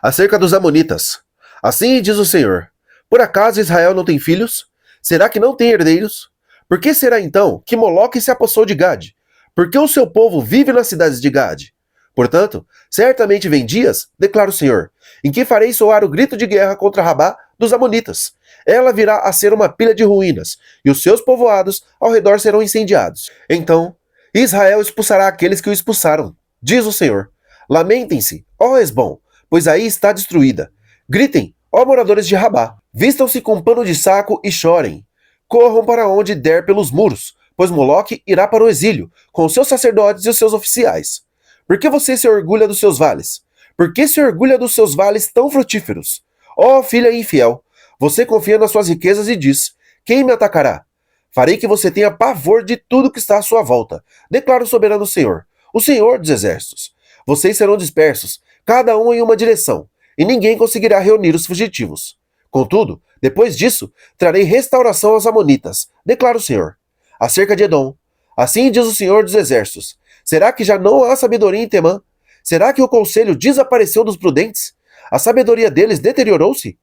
Acerca dos amonitas. Assim diz o Senhor: por acaso Israel não tem filhos? Será que não tem herdeiros? Por que será então que Moloque se apossou de Gade? Por que o seu povo vive nas cidades de Gade? Portanto, certamente vem dias, declara o Senhor, em que farei soar o grito de guerra contra Rabá dos amonitas. Ela virá a ser uma pilha de ruínas, e os seus povoados ao redor serão incendiados. Então, Israel expulsará aqueles que o expulsaram, diz o Senhor. Lamentem-se, ó Hesbom, pois aí está destruída. Gritem, ó moradores de Rabá, vistam-se com pano de saco e chorem. Corram para onde der pelos muros, pois Moloque irá para o exílio, com os seus sacerdotes e os seus oficiais. Por que você se orgulha dos seus vales? Por que se orgulha dos seus vales tão frutíferos? Ó filha infiel, você confia nas suas riquezas e diz: quem me atacará? Farei que você tenha pavor de tudo que está à sua volta, declara o soberano Senhor, o Senhor dos exércitos. Vocês serão dispersos, cada um em uma direção, e ninguém conseguirá reunir os fugitivos. Contudo, depois disso, trarei restauração aos amonitas, declara o Senhor. Acerca de Edom, assim diz o Senhor dos exércitos: será que já não há sabedoria em Temã? Será que o conselho desapareceu dos prudentes? A sabedoria deles deteriorou-se?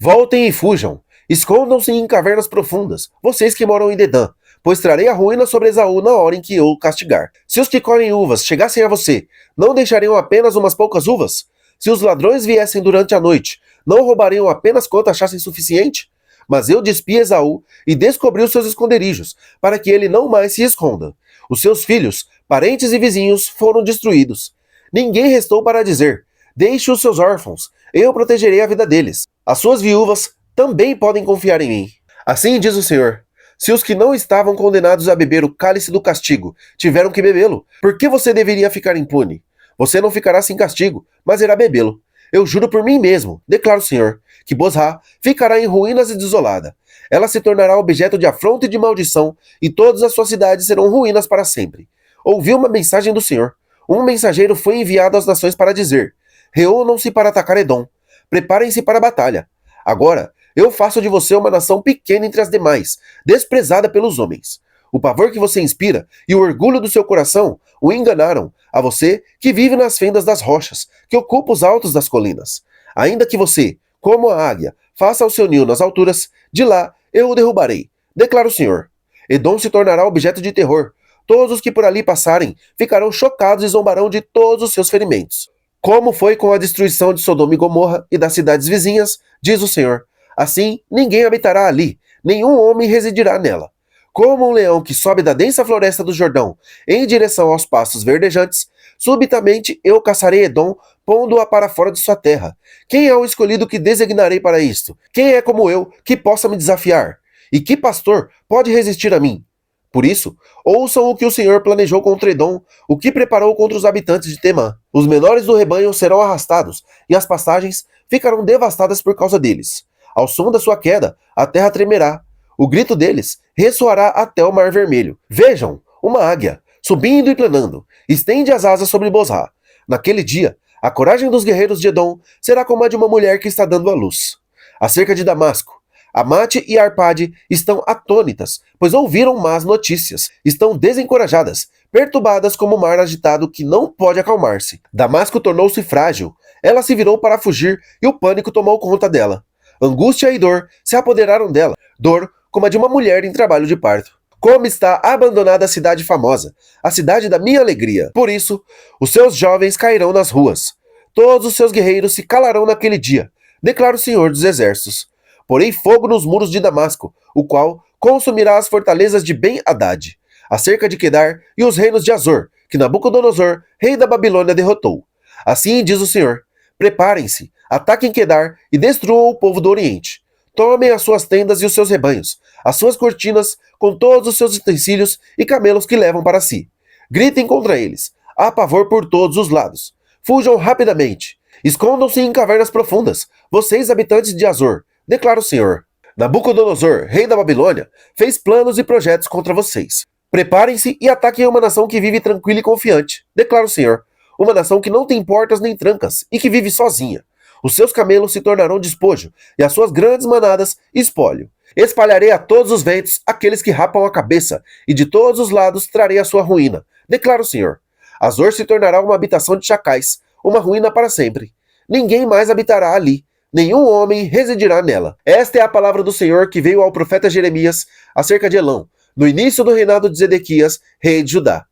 Voltem e fujam, escondam-se em cavernas profundas, vocês que moram em Dedã, pois trarei a ruína sobre Esaú na hora em que eu o castigar. Se os que colhem uvas chegassem a você, não deixariam apenas umas poucas uvas? Se os ladrões viessem durante a noite, não roubariam apenas quanto achassem suficiente? Mas eu despi Esaú e descobri os seus esconderijos, para que ele não mais se esconda. Os seus filhos, parentes e vizinhos foram destruídos. Ninguém restou para dizer: deixe os seus órfãos, eu protegerei a vida deles. As suas viúvas também podem confiar em mim. Assim diz o Senhor: se os que não estavam condenados a beber o cálice do castigo tiveram que bebê-lo, por que você deveria ficar impune? Você não ficará sem castigo, mas irá bebê-lo. Eu juro por mim mesmo, declara o Senhor, que Bozrá ficará em ruínas e desolada. Ela se tornará objeto de afronta e de maldição, e todas as suas cidades serão ruínas para sempre. Ouvi uma mensagem do Senhor. Um mensageiro foi enviado às nações para dizer: reúnam-se para atacar Edom. Preparem-se para a batalha. Agora, eu faço de você uma nação pequena entre as demais, desprezada pelos homens. O pavor que você inspira e o orgulho do seu coração o enganaram, a você que vive nas fendas das rochas, que ocupa os altos das colinas. Ainda que você, como a águia, faça o seu ninho nas alturas, de lá eu o derrubarei, declara o Senhor. Edom se tornará objeto de terror. Todos os que por ali passarem ficarão chocados e zombarão de todos os seus ferimentos. Como foi com a destruição de Sodoma e Gomorra e das cidades vizinhas, diz o Senhor. Assim, ninguém habitará ali, nenhum homem residirá nela. Como um leão que sobe da densa floresta do Jordão em direção aos pastos verdejantes, subitamente eu caçarei Edom, pondo-a para fora de sua terra. Quem é o escolhido que designarei para isto? Quem é como eu que possa me desafiar? E que pastor pode resistir a mim? Por isso, ouçam o que o Senhor planejou contra Edom, o que preparou contra os habitantes de Temã. Os menores do rebanho serão arrastados, e as pastagens ficarão devastadas por causa deles. Ao som da sua queda, a terra tremerá. O grito deles ressoará até o Mar Vermelho. Vejam, uma águia, subindo e planando, estende as asas sobre Bozrá. Naquele dia, a coragem dos guerreiros de Edom será como a de uma mulher que está dando à luz. Acerca de Damasco, Amate e Arpade estão atônitas, pois ouviram más notícias. Estão desencorajadas, perturbadas como o mar agitado que não pode acalmar-se. Damasco tornou-se frágil. Ela se virou para fugir e o pânico tomou conta dela. Angústia e dor se apoderaram dela. Dor como a de uma mulher em trabalho de parto. Como está abandonada a cidade famosa, a cidade da minha alegria. Por isso, os seus jovens cairão nas ruas. Todos os seus guerreiros se calarão naquele dia, declara o Senhor dos exércitos. Porei fogo nos muros de Damasco, o qual consumirá as fortalezas de Ben-Hadad, acerca de Quedar e os reinos de Azor, que Nabucodonosor, rei da Babilônia, derrotou. Assim diz o Senhor: preparem-se, ataquem Quedar e destruam o povo do Oriente. Tomem as suas tendas e os seus rebanhos, as suas cortinas, com todos os seus utensílios e camelos que levam para si. Gritem contra eles, há pavor por todos os lados. Fujam rapidamente, escondam-se em cavernas profundas, vocês habitantes de Azor, declara o Senhor. Nabucodonosor, rei da Babilônia, fez planos e projetos contra vocês. Preparem-se e ataquem uma nação que vive tranquila e confiante, declara o Senhor. Uma nação que não tem portas nem trancas e que vive sozinha. Os seus camelos se tornarão despojo e as suas grandes manadas espólio. Espalharei a todos os ventos aqueles que rapam a cabeça, e de todos os lados trarei a sua ruína, declara o Senhor. Azor se tornará uma habitação de chacais, uma ruína para sempre. ninguém mais habitará ali, nenhum homem residirá nela. Esta é a palavra do Senhor que veio ao profeta Jeremias acerca de Elão, no início do reinado de Zedequias, rei de Judá.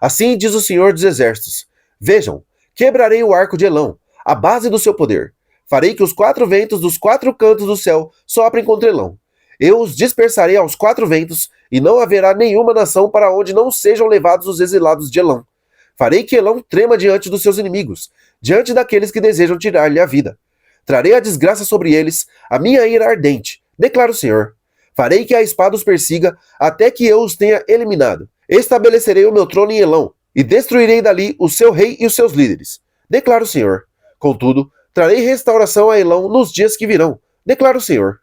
Assim diz o Senhor dos Exércitos: Vejam, quebrarei o arco de Elão, a base do seu poder. Farei que os 4 ventos dos 4 cantos do céu soprem contra Elão. Eu os dispersarei aos 4 ventos, e não haverá nenhuma nação para onde não sejam levados os exilados de Elão. Farei que Elão trema diante dos seus inimigos, diante daqueles que desejam tirar-lhe a vida. Trarei a desgraça sobre eles, a minha ira ardente, declara o Senhor. Farei que a espada os persiga, até que eu os tenha eliminado. Estabelecerei o meu trono em Elão, e destruirei dali o seu rei e os seus líderes, declara o Senhor. Contudo, trarei restauração a Elão nos dias que virão, declara o Senhor.